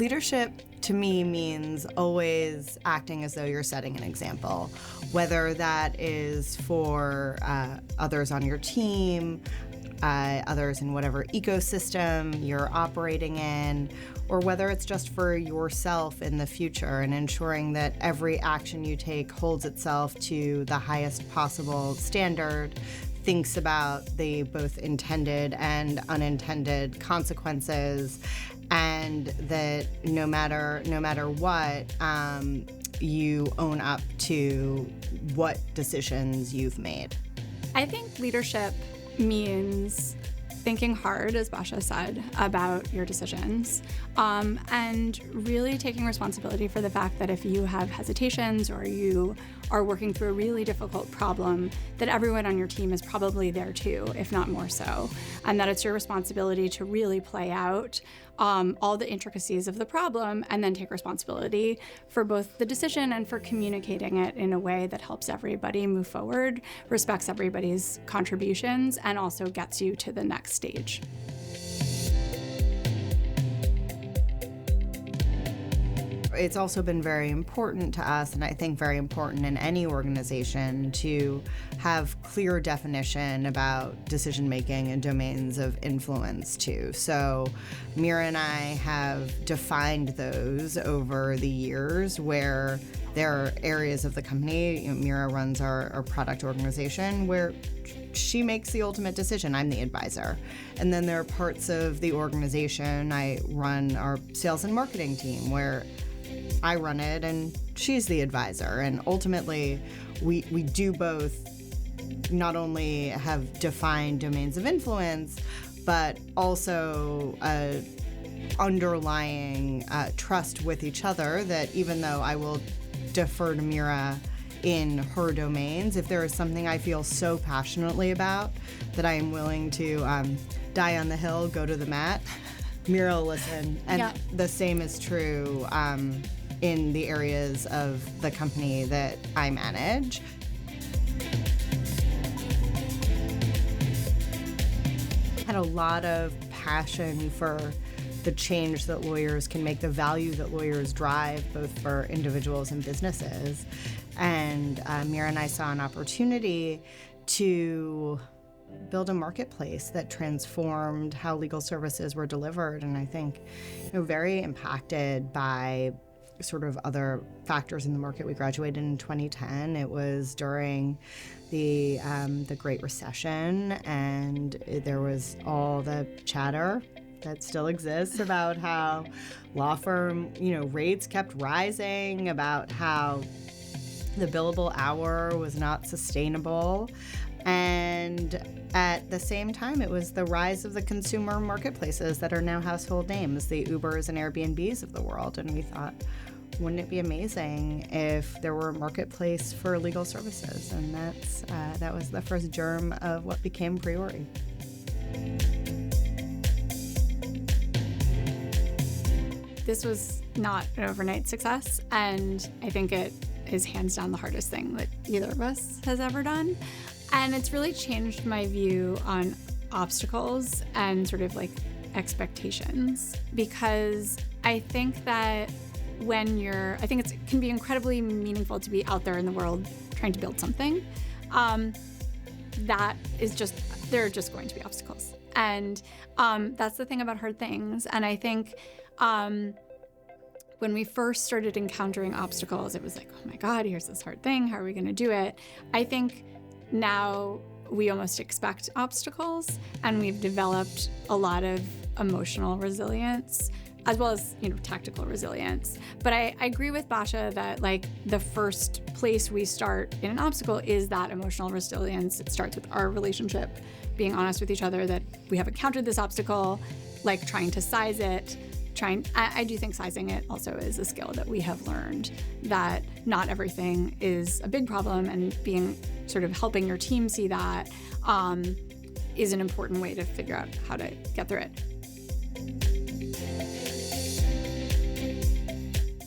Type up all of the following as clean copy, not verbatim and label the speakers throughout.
Speaker 1: Leadership to me means always acting as though you're setting an example, whether that is for others on your team, others in whatever ecosystem you're operating in, or whether it's just for yourself in the future, and ensuring that every action you take holds itself to the highest possible standard, thinks about the both intended and unintended consequences, and that no matter what, you own up to what decisions you've made.
Speaker 2: I think leadership means thinking hard, as Basha said, about your decisions, and really taking responsibility for the fact that if you have hesitations or you are working through a really difficult problem, that everyone on your team is probably there too, if not more so, and that it's your responsibility to really play out all the intricacies of the problem and then take responsibility for both the decision and for communicating it in a way that helps everybody move forward, respects everybody's contributions, and also gets you to the next stage.
Speaker 1: It's also been very important to us, and I think very important in any organization, to have clear definition about decision-making and domains of influence too. So Mira and I have defined those over the years, where there are areas of the company, Mira runs our product organization, where she makes the ultimate decision. I'm the advisor. And then there are parts of the organization, I run our sales and marketing team, where I run it and she's the advisor. And ultimately, we do both not only have defined domains of influence, but also underlying trust with each other, that even though I will defer to Mira in her domains, if there is something I feel so passionately about that I am willing to die on the hill, go to the mat, Mira will listen. And the same is true in the areas of the company that I manage. I had a lot of passion for the change that lawyers can make, the value that lawyers drive, both for individuals and businesses. And Mira and I saw an opportunity to build a marketplace that transformed how legal services were delivered. And I think, very impacted by sort of other factors in the market. We graduated in 2010. It was during the Great Recession, and there was all the chatter that still exists about how law firm, rates kept rising, about how the billable hour was not sustainable. And at the same time, it was the rise of the consumer marketplaces that are now household names, the Ubers and Airbnbs of the world. And we thought, wouldn't it be amazing if there were a marketplace for legal services? And that was the first germ of what became Priori.
Speaker 2: This was not an overnight success, and I think it is hands down the hardest thing that either of us has ever done. And it's really changed my view on obstacles and sort of like expectations, because I think that it can be incredibly meaningful to be out there in the world trying to build something. There are just going to be obstacles. And that's the thing about hard things. And I think when we first started encountering obstacles, it was like, oh my God, here's this hard thing. How are we going to do it? I think now we almost expect obstacles, and we've developed a lot of emotional resilience, as well as, tactical resilience. But I agree with Basha that the first place we start in an obstacle is that emotional resilience. It starts with our relationship, being honest with each other that we have encountered this obstacle, trying to size it. I do think sizing it also is a skill that we have learned, that not everything is a big problem, and being sort of helping your team see that is an important way to figure out how to get through it.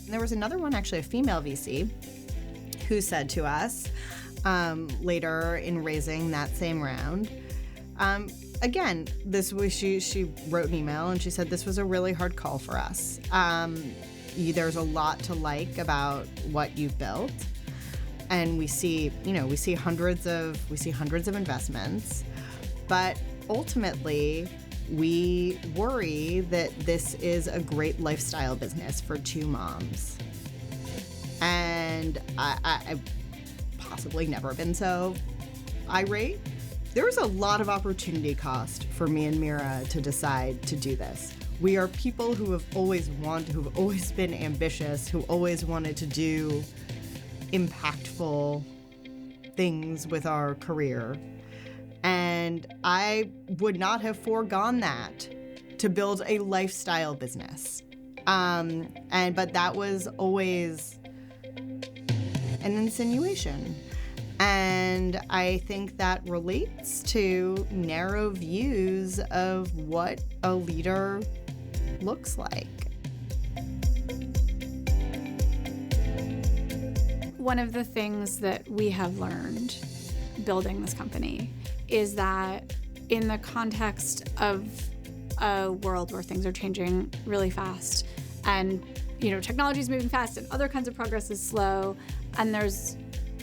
Speaker 1: There was another one, actually, a female VC, who said to us later in raising that same round, again, this was she wrote an email and she said this was a really hard call for us. There's a lot to like about what you've built, and we see hundreds of investments, but ultimately we worry that this is a great lifestyle business for two moms. And I've possibly never been so irate. There was a lot of opportunity cost for me and Mira to decide to do this. We are people who've always been ambitious, who always wanted to do impactful things with our career. And I would not have foregone that to build a lifestyle business. But that was always an insinuation. And I think that relates to narrow views of what a leader looks like.
Speaker 2: One of the things that we have learned building this company is that in the context of a world where things are changing really fast and technology is moving fast and other kinds of progress is slow and there's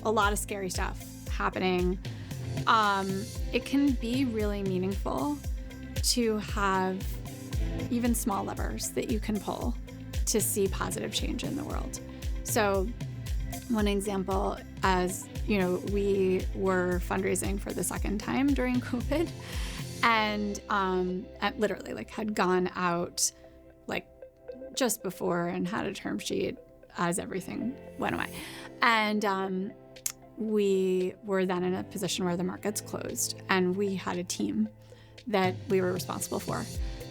Speaker 2: a lot of scary stuff happening, it can be really meaningful to have even small levers that you can pull to see positive change in the world. So one example, as we were fundraising for the second time during COVID, and literally had gone out just before and had a term sheet as everything went away. And we were then in a position where the markets closed and we had a team that we were responsible for.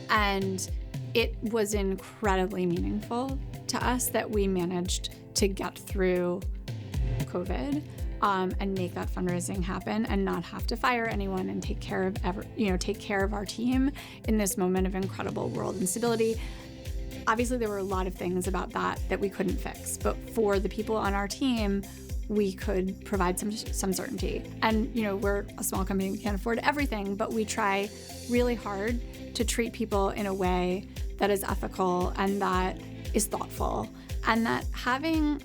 Speaker 2: And it was incredibly meaningful to us that we managed to get through COVID and make that fundraising happen and not have to fire anyone and take care of our team in this moment of incredible world instability. Obviously, there were a lot of things about that we couldn't fix, but for the people on our team, we could provide some certainty. And we're a small company, we can't afford everything, but we try really hard to treat people in a way that is ethical and that is thoughtful, and that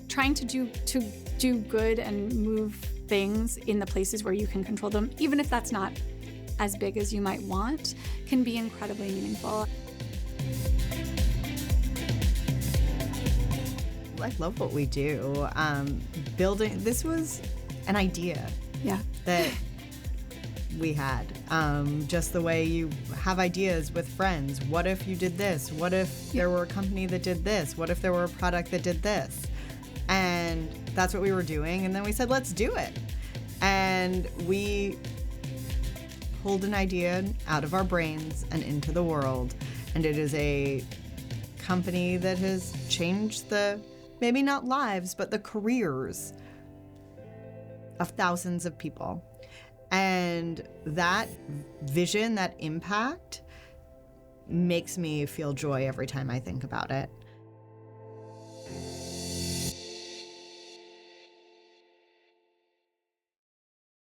Speaker 2: trying to do good and move things in the places where you can control them, even if that's not as big as you might want, can be incredibly meaningful.
Speaker 1: I love what we do. This was an idea that we had. Just the way you have ideas with friends. What if you did this? What if there were a company that did this? What if there were a product that did this? And that's what we were doing. And then we said, let's do it. And we pulled an idea out of our brains and into the world. And it is a company that has changed maybe not lives, but the careers of thousands of people. And that vision, that impact, makes me feel joy every time I think about it.